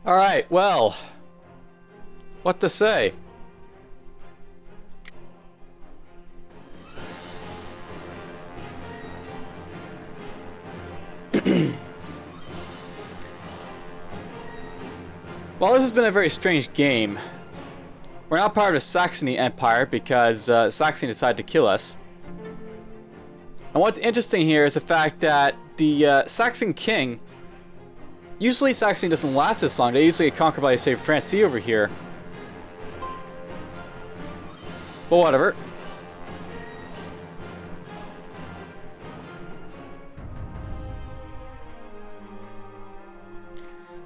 Alright, well, what to say? Well, this has been a very strange game. We're not part of the Saxony Empire because Saxony decided to kill us. And what's interesting here is the fact that the Saxon king... Usually Saxony doesn't last this long. They usually get conquered by, say, Francie over here. But whatever.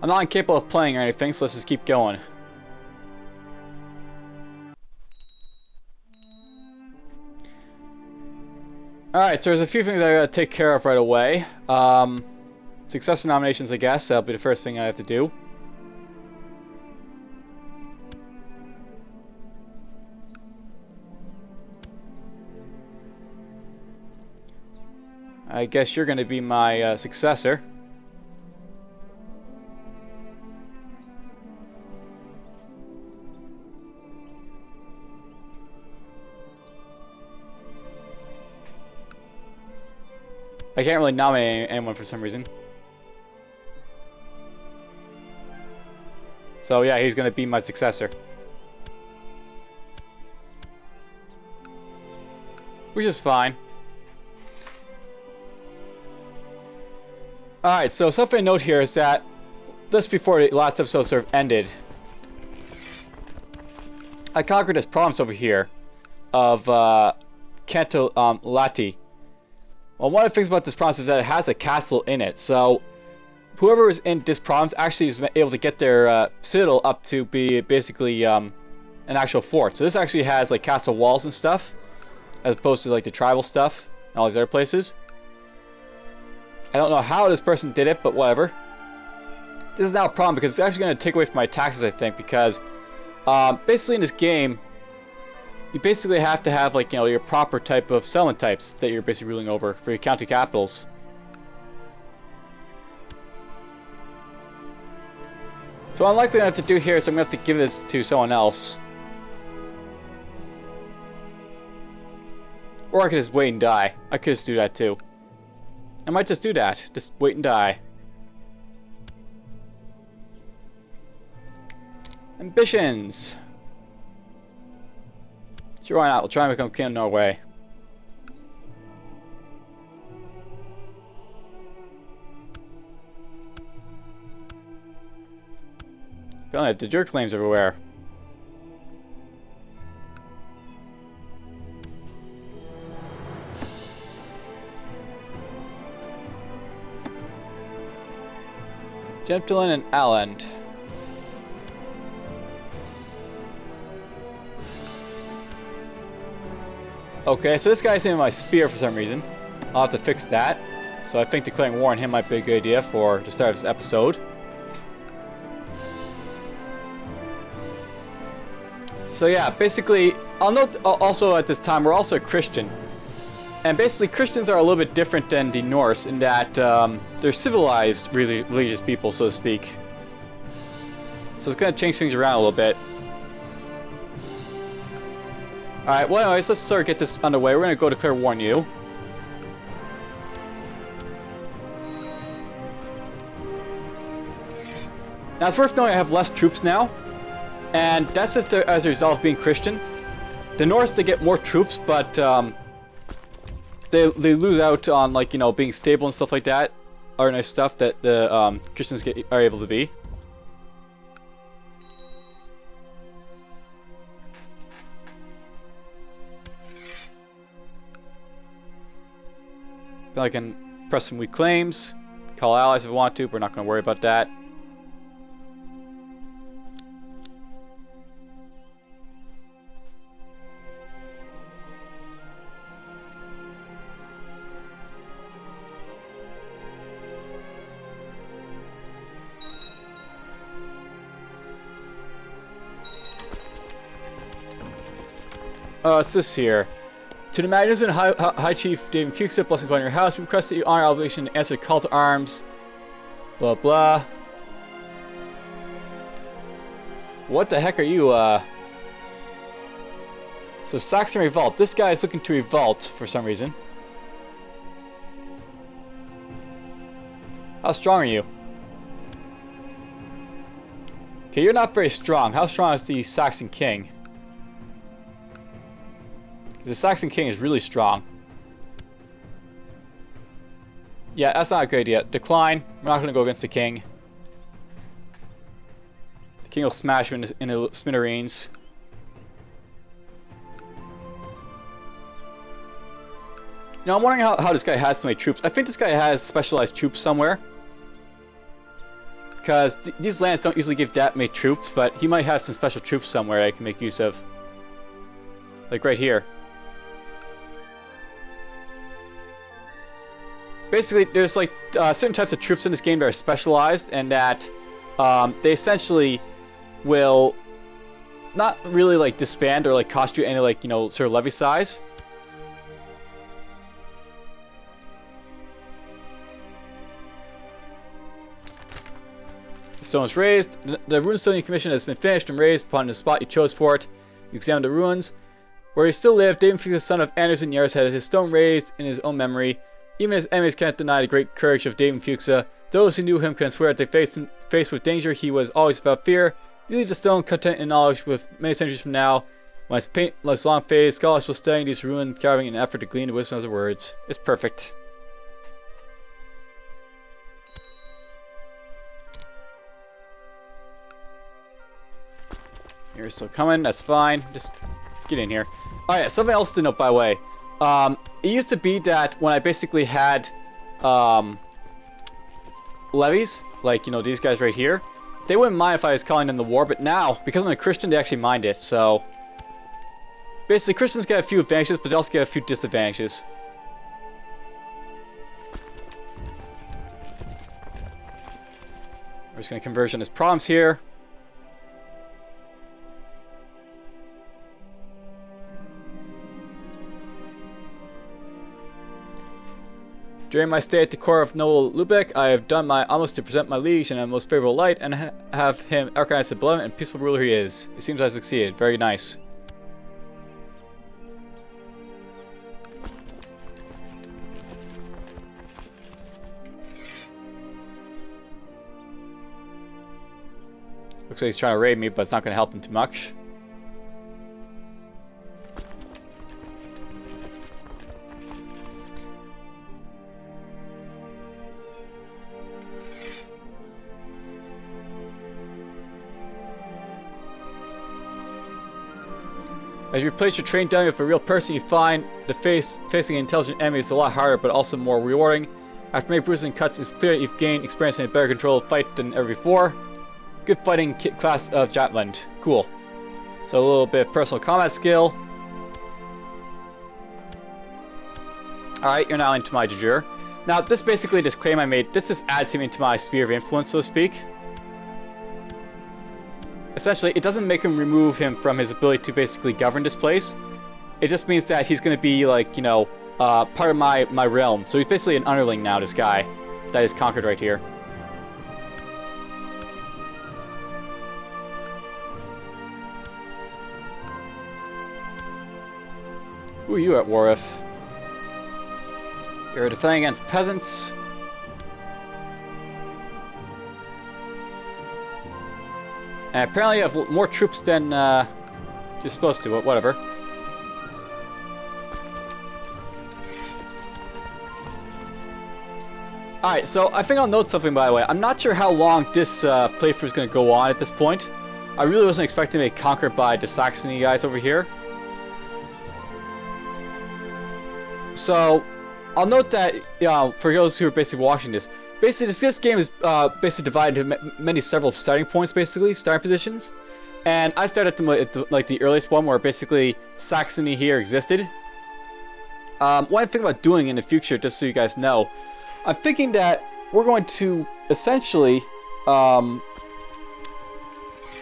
I'm not incapable of playing or anything, so let's just keep going. Alright, so there's a few things I gotta take care of right away. Successor nominations, I guess. That'll be the first thing I have to do. I guess you're gonna be my successor. I can't really nominate anyone for some reason. So yeah, he's gonna be my successor. Which is fine. Alright, so something to note here is that just before the last episode sort of ended, I conquered this province over here of Canto Lati. Well, one of the things about this province is that it has a castle in it, so whoever was in this province actually was able to get their citadel up to be basically an actual fort. So this actually has like castle walls and stuff, as opposed to like the tribal stuff and all these other places. I don't know how this person did it, but whatever. This is now a problem because it's actually going to take away from my taxes, I think, because basically in this game, you basically have to have, like, you know, your proper type of settlement types that you're basically ruling over for your county capitals. So what I'm likely going to have to do here is I'm going to have to give this to someone else. Or I could just wait and die. I could just do that too. I might just do that. Just wait and die. Ambitions! Sure, why not? We'll try and become king of Norway. Don't have the jerk claims everywhere. Gentleman and Alland. Okay, so this guy's in my spear for some reason. I'll have to fix that. So I think declaring war on him might be a good idea for the start of this episode. So yeah, basically, I'll note also at this time we're also a Christian. And basically Christians are a little bit different than the Norse in that they're civilized religious people, so to speak. So it's going to change things around a little bit. Alright, well anyways, let's sort of get this underway. We're going to go declare war on you. Now it's worth knowing I have less troops now. And that's just as a result of being Christian. The Norse, they get more troops, but they lose out on, like, you know, being stable and stuff like that. Or nice stuff that the Christians are able to be. I can press some weak claims, call allies if I want to, but we're not going to worry about that. It's this here. To the Magnificent High Chief Davion Fuxa, blessings upon your house. We request that you honor our obligation to answer the call to arms. Blah blah. What the heck are you, So Saxon revolt. This guy is looking to revolt for some reason. How strong are you? Okay, you're not very strong. How strong is the Saxon king? The Saxon king is really strong. Yeah, that's not a good idea. Decline. We're not going to go against the king. The king will smash you into smithereens. You know, I'm wondering how this guy has so many troops. I think this guy has specialized troops somewhere. Because these lands don't usually give that many troops, but he might have some special troops somewhere I can make use of. Like right here. Basically, there's like certain types of troops in this game that are specialized, and that they essentially will not really like disband or like cost you any like, you know, sort of levy size. The stone is raised. The runestoning commission has been finished and raised upon the spot you chose for it. You examine the ruins. Where he still lived, Davion Fuxa, son of Anderson Yars, had his stone raised in his own memory. Even his enemies can't deny the great courage of Davion Fuxa. Those who knew him can swear that they faced with danger, he was always without fear. You leave the stone content in knowledge with many centuries from now. When its paintless long fades, scholars will study these ruined carving in an effort to glean the wisdom of the words. It's perfect. You're still coming, that's fine. Just get in here. Alright, something else to note, by the way. It used to be that when I basically had levies, like, you know, these guys right here, they wouldn't mind if I was calling them the war, but now, because I'm a Christian, they actually mind it, so... Basically, Christians get a few advantages, but they also get a few disadvantages. We're just going to conversion his problems here. During my stay at the court of Noble Lubeck, I have done my utmost to present my liege in a most favorable light and have him recognize the benevolent and peaceful ruler he is. It seems I succeeded. Very nice. Looks like he's trying to raid me, but it's not going to help him too much. As you replace your trained dummy with a real person, you find the facing an intelligent enemy is a lot harder, but also more rewarding. After many bruises and cuts, it's clear that you've gained experience and a better control of fight than ever before. Good fighting class of Jutland. Cool. So a little bit of personal combat skill. Alright, you're now into my de jure. Now, this basically, this claim I made, this just adds him into my sphere of influence, so to speak. Essentially, it doesn't make him remove him from his ability to basically govern this place. It just means that he's going to be, like, you know, part of my realm. So he's basically an underling now, this guy that is conquered right here. Who are you at war with? You're defending against peasants. And apparently you have more troops than you're supposed to, but whatever. Alright, so I think I'll note something, by the way. I'm not sure how long this playthrough is going to go on at this point. I really wasn't expecting to be conquered by the Saxony guys over here. So, I'll note that, you know, for those who are basically watching this, basically this game is basically divided into several starting points, basically, starting positions. And I started at the earliest one where basically Saxony here existed. What I'm thinking about doing in the future, just so you guys know, I'm thinking that we're going to essentially, how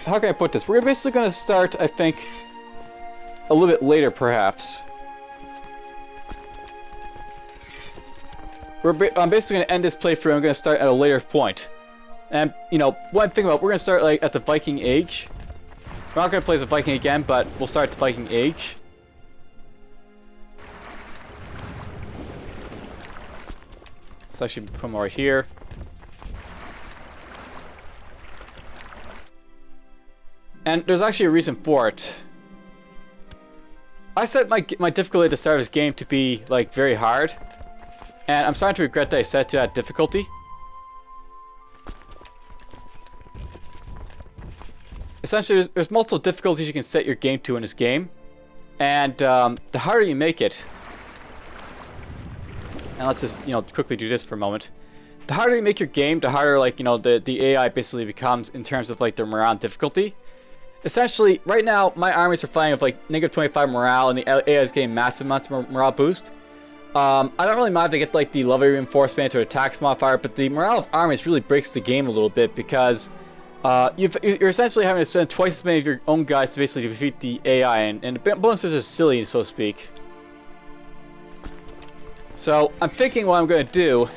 can I put this? We're basically going to start, I think, a little bit later, perhaps. I'm basically going to end this playthrough and I'm going to start at a later point. And, you know, what I'm thinking about, we're going to start, like, at the Viking Age. We're not going to play as a Viking again, but we'll start the Viking Age. Let's actually put them right here. And there's actually a reason for it. I set my difficulty at the start of this game to be, like, very hard. And I'm starting to regret that I set it to that difficulty. Essentially, there's multiple difficulties you can set your game to in this game. And the harder you make it... And let's just, you know, quickly do this for a moment. The harder you make your game, the harder, like, you know, the AI basically becomes in terms of, like, the morale and difficulty. Essentially, right now, my armies are fighting with, like, negative 25 morale, and the AI is getting massive amounts of morale boost. I don't really mind if they get, like, the level reinforcement or attacks modifier, but the morale of armies really breaks the game a little bit, because you're essentially having to send twice as many of your own guys to basically defeat the AI, and the bonuses are silly, so to speak. So, I'm thinking what I'm going to do...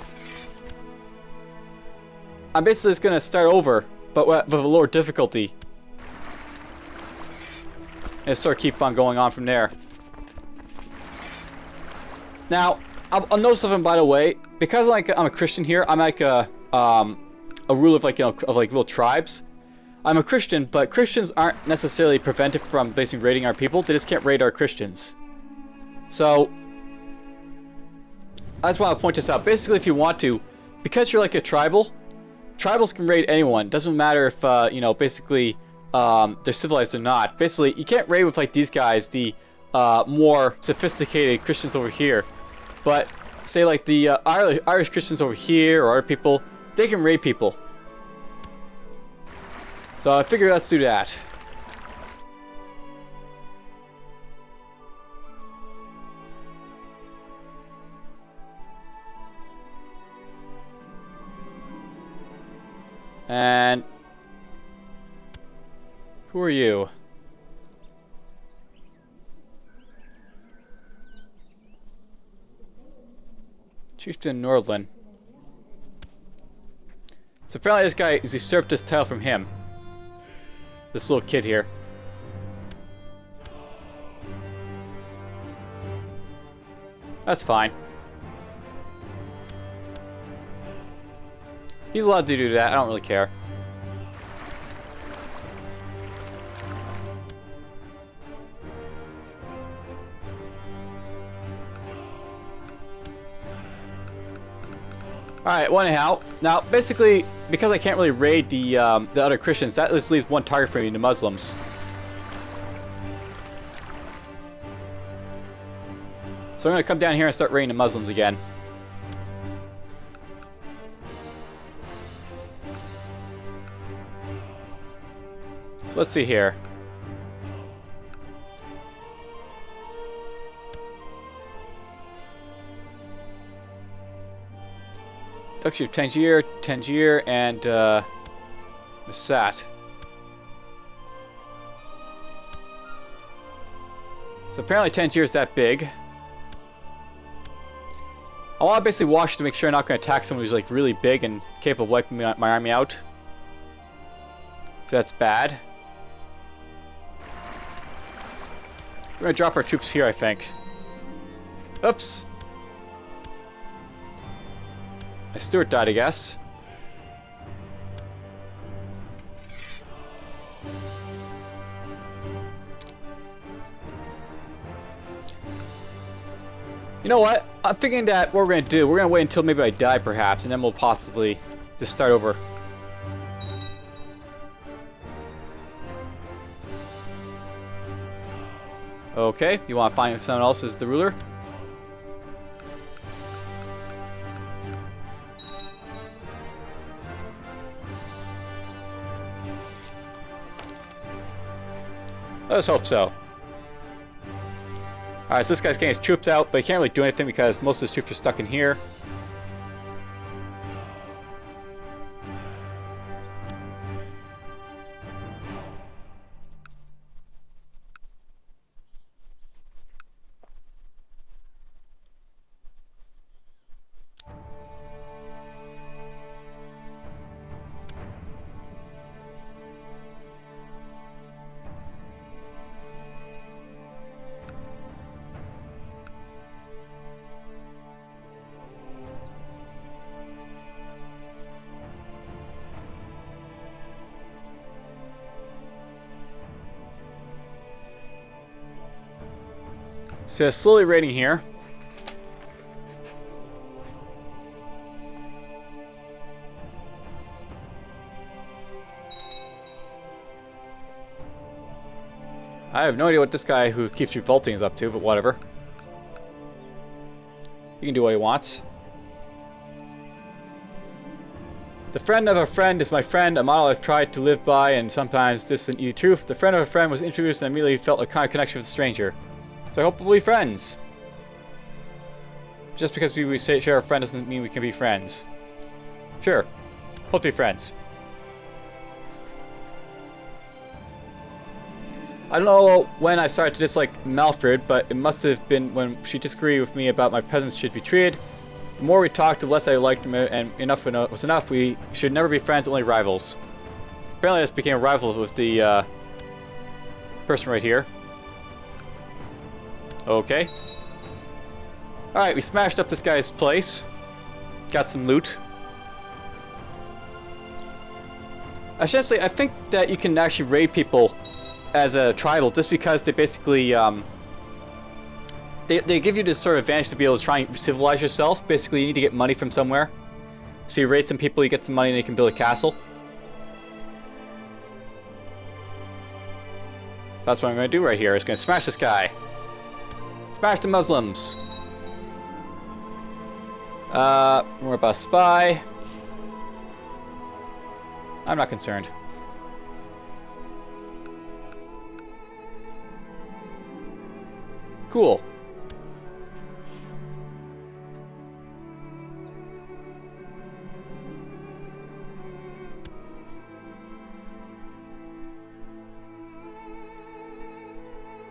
I'm basically just going to start over, but with a lower difficulty. And sort of keep on going on from there. Now, I'll note something, by the way. Because like I'm a Christian here, I'm like a ruler of, like, you know, of like little tribes. I'm a Christian, but Christians aren't necessarily prevented from basically raiding our people. They just can't raid our Christians. So, I just want to point this out. Basically, if you want to, because you're like a tribal, tribals can raid anyone. Doesn't matter if you know, basically. They're civilized or not. Basically, you can't raid with like these guys, the more sophisticated Christians over here. But say like the Irish Christians over here or other people, they can raid people. So I figure let's do that. And who are you? Chieftain Nordland. So apparently this guy has usurped this title from him. This little kid here. That's fine. He's allowed to do that, I don't really care. Alright, well anyhow, now basically, because I can't really raid the other Christians, that just leaves one target for me, the Muslims. So I'm going to come down here and start raiding the Muslims again. So let's see here. Actually, Tangier, and Masat. So apparently Tangier is that big. I want to basically watch to make sure I'm not going to attack someone who's like really big and capable of wiping my army out. So that's bad. We're going to drop our troops here, I think. Oops. My steward died, I guess. You know what? I'm thinking that what we're going to do, we're going to wait until maybe I die, perhaps, and then we'll possibly just start over. Okay, you want to find someone else as the ruler? Let's hope so. Alright, so this guy's getting his troops out, but he can't really do anything because most of his troops are stuck in here. So slowly raiding here. I have no idea what this guy who keeps revolting is up to, but whatever. He can do what he wants. The friend of a friend is my friend, a model I've tried to live by, and sometimes this isn't the truth. The friend of a friend was introduced and I immediately felt a kind of connection with a stranger. So I hope we'll be friends. Just because we share a friend doesn't mean we can be friends. Sure. Hope to be friends. I don't know when I started to dislike Malfred, but it must have been when she disagreed with me about my peasants should be treated. The more we talked, the less I liked him, and enough was enough. We should never be friends, only rivals. Apparently I just became a rival with the person right here. Okay. Alright, we smashed up this guy's place. Got some loot. Essentially, I think that you can actually raid people as a tribal just because they basically they give you this sort of advantage to be able to try and civilize yourself. Basically, you need to get money from somewhere. So you raid some people, you get some money, and you can build a castle. So that's what I'm going to do right here. Is going to smash this guy. Smash the Muslims. More about spy. I'm not concerned. Cool.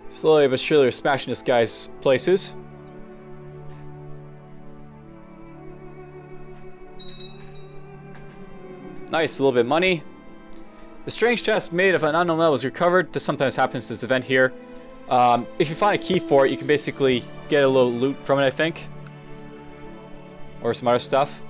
Slowly but surely we're smashing this guy's places. Nice, a little bit of money. The strange chest made of an unknown metal was recovered. This sometimes happens to this event here. If you find a key for it, you can basically get a little loot from it, I think. Or some other stuff.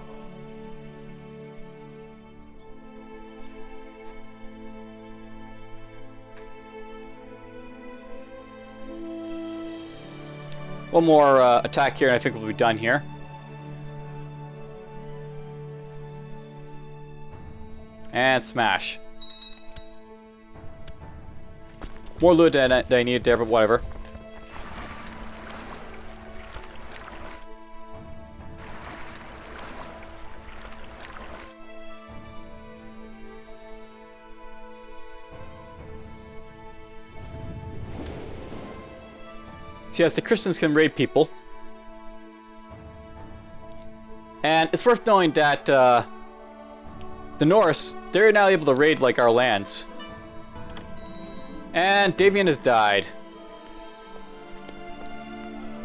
One more attack here and I think we'll be done here. And smash. More loot than I needed there, but whatever. So yes, the Christians can raid people. And it's worth knowing that the Norse, they're now able to raid like our lands. And Davion has died.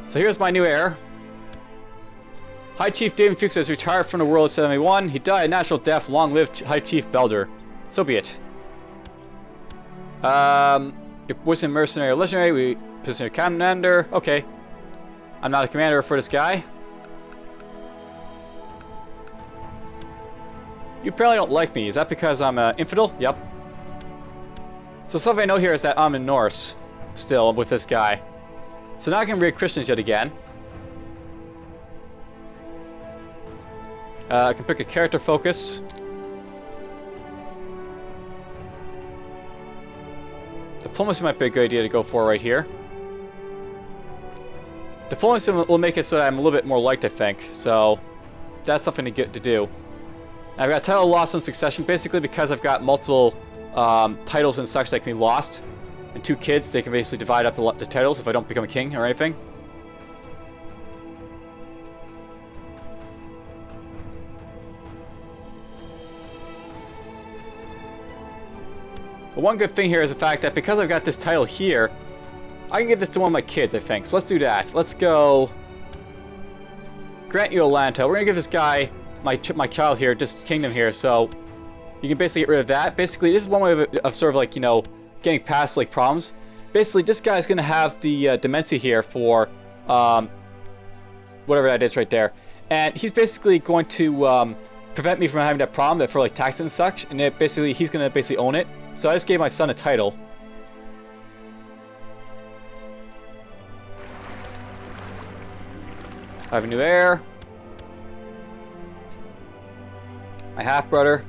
So here's my new heir. High Chief Davion Fuxa has retired from the world in 71. He died a natural death. Long live High Chief Belder. So be it. It wasn't mercenary or legendary. We prisoner commander. Okay. I'm not a commander for this guy. You apparently don't like me. Is that because I'm an infidel? Yep. So something I know here is that I'm in Norse still with this guy. So now I can raid Christians yet again. I can pick a character focus. Diplomacy might be a good idea to go for right here. Diplomacy will make it so that I'm a little bit more liked, I think. So that's something to get to do. I've got title lost in succession, basically because I've got multiple titles and such that can be lost. And 2 kids, they can basically divide up the titles if I don't become a king or anything. But one good thing here is the fact that because I've got this title here, I can give this to one of my kids, I think. So let's do that. Let's go grant you a land title. We're going to give this guy, my child here, this kingdom here, so you can basically get rid of that. Basically, this is one way of sort of like, you know, getting past like problems. Basically, this guy's going to have the dementia here for whatever that is right there. And he's basically going to prevent me from having that problem for like taxes and such. And it basically, he's going to basically own it. So I just gave my son a title. I have a new heir. My half-brother.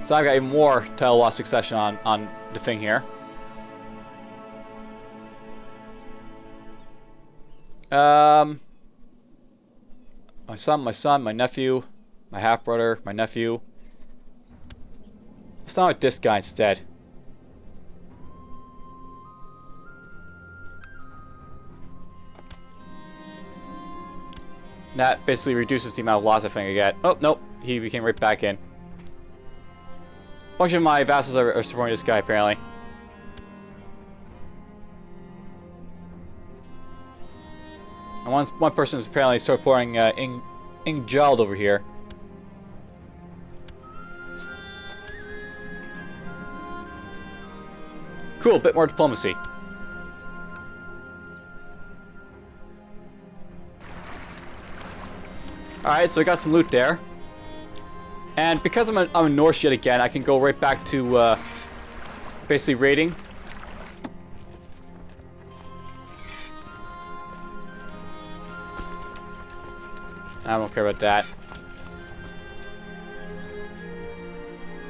So I've got even more title law succession on the thing here. My son, my nephew, my half-brother, my nephew. Let's start with this guy instead. That basically reduces the amount of laws I think I get. Oh, nope. He became right back in. A bunch of my vassals are supporting this guy, apparently. And one person is apparently supporting Ingjald over here. Cool, a bit more diplomacy. Alright, so I got some loot there. And because I'm a Norse yet again, I can go right back to basically raiding. I don't care about that.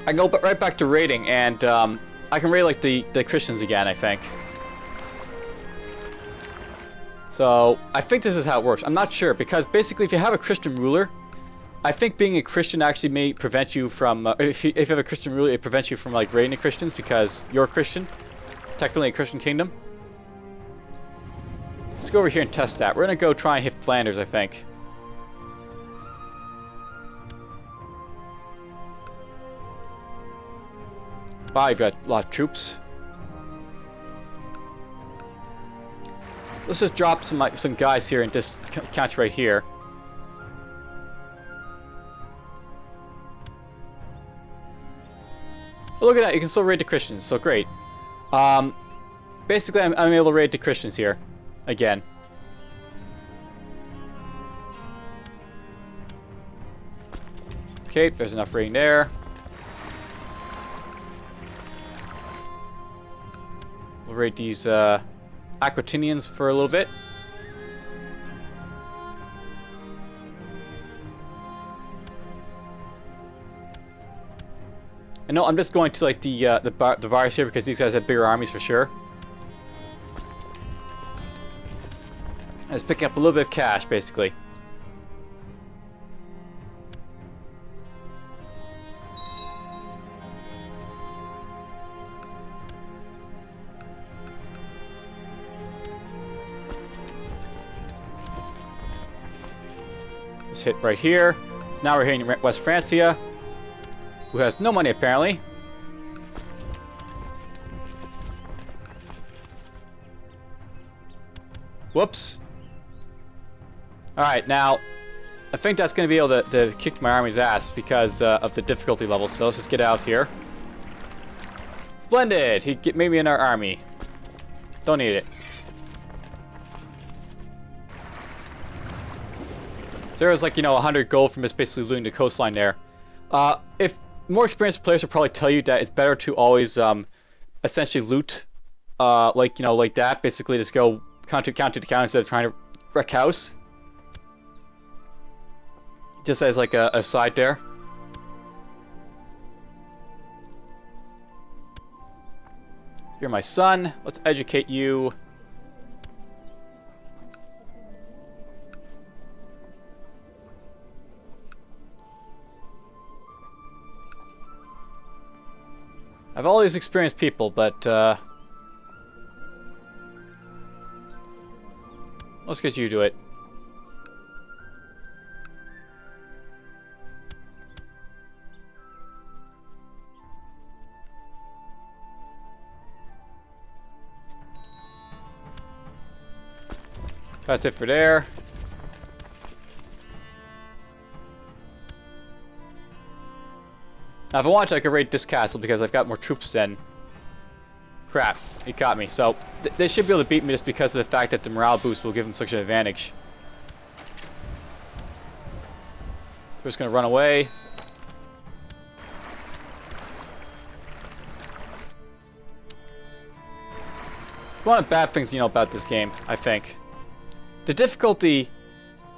I can go right back to raiding, and I can raid like the Christians again, I think. So, I think this is how it works. I'm not sure, because basically if you have a Christian ruler, I think being a Christian actually may prevent you from... if you have a Christian ruler, it prevents you from like raiding the Christians because you're a Christian. Technically a Christian kingdom. Let's go over here and test that. We're going to go try and hit Flanders, I think. Wow, you've got a lot of troops. Let's just drop some guys here and just catch right here. Well, look at that, you can still raid the Christians, so great. Basically, I'm able to raid the Christians here, again. Okay, there's enough raiding there. We'll raid these Aquitanians for a little bit. And no, I'm just going to like the bars here because these guys have bigger armies for sure. And just picking up a little bit of cash, basically. Let's hit right here. So now we're hitting West Francia, who has no money apparently. Whoops. Alright, now I think that's going to be able to kick my army's ass because of the difficulty level, so let's just get out of here. Splendid! He made me in our army. Don't need it. So there was like, 100 gold from just basically looting the coastline there. If more experienced players will probably tell you that it's better to always essentially loot like that. Basically just go counter to counter instead of trying to wreck house. Just as like a side there. You're my son. Let's educate you. I have all these experienced people, but let's get you to it. So that's it for there. Now, if I want to, I could raid this castle because I've got more troops than... Crap, he caught me. So, they should be able to beat me just because of the fact that the morale boost will give them such an advantage. We're just going to run away. One of the bad things about this game, I think. the difficulty,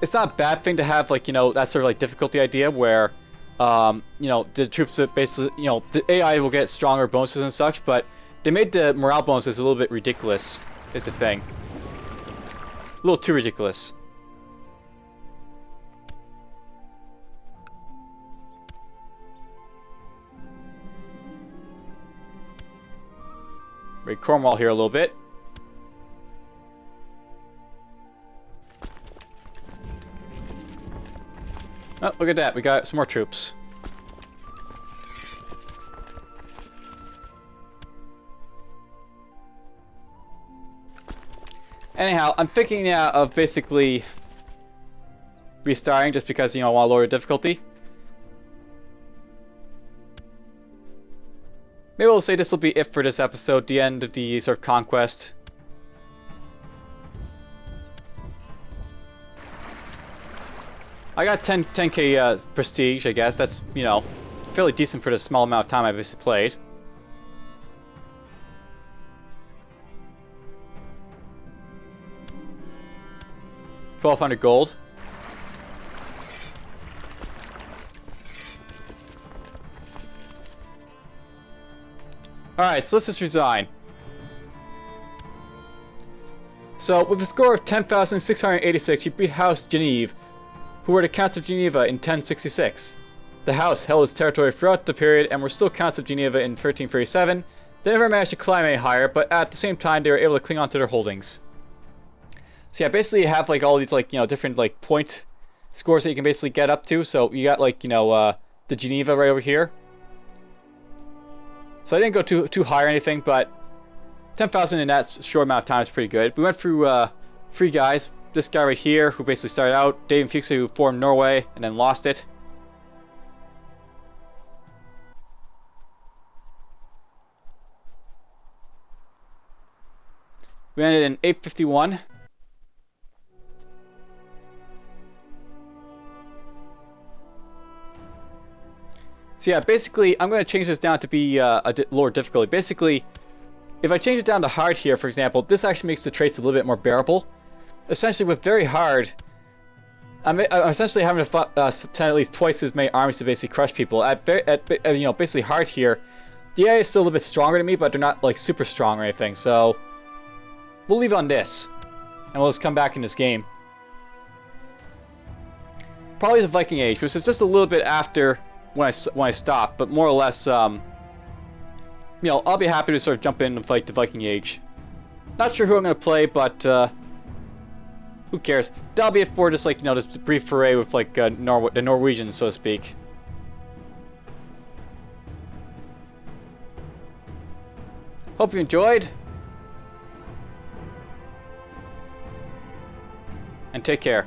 it's not a bad thing to have, like, you know, that sort of like difficulty idea where, you know, the troops basically, you know, the AI will get stronger bonuses and such, but they made the morale bonuses a little bit ridiculous, is the thing. A little too ridiculous. Raid Cornwall here a little bit. Oh, look at that. We got some more troops. Anyhow, I'm thinking now of basically restarting just because, you know, I want to lower the difficulty. Maybe we'll say this will be it for this episode, the end of the sort of conquest. I got 10k prestige, I guess. That's, you know, fairly decent for the small amount of time I basically played. $1,200 gold. Alright, so let's just resign. So, with a score of 10,686, you beat House Geneve, who were the Counts of Geneva in 1066. The house held its territory throughout the period and were still Counts of Geneva in 1337. They never managed to climb any higher, but at the same time they were able to cling on to their holdings. So yeah, basically you have like all these like, you know, different like point scores that you can basically get up to. So you got like, you know, the Geneva right over here. So I didn't go too high or anything, but 10,000 in that short amount of time is pretty good. We went through 3 guys. This guy right here, who basically started out, Davion Fuxa, who formed Norway and then lost it. We ended in 851. So yeah, basically, I'm going to change this down to be a lower difficulty. Basically, if I change it down to hard here, for example, this actually makes the traits a little bit more bearable. Essentially, with very hard, I'm essentially having to send at least twice as many armies to basically crush people. At you know, basically hard here, the AI is still a little bit stronger than me, but they're not like super strong or anything. So we'll leave on this, and we'll just come back in this game. Probably the Viking Age, which is just a little bit after when I stop, but more or less, you know, I'll be happy to sort of jump in and fight the Viking Age. Not sure who I'm going to play, but who cares? That'll be it for just, like, you know, this brief foray with, like, the Norwegians, so to speak. Hope you enjoyed. And take care.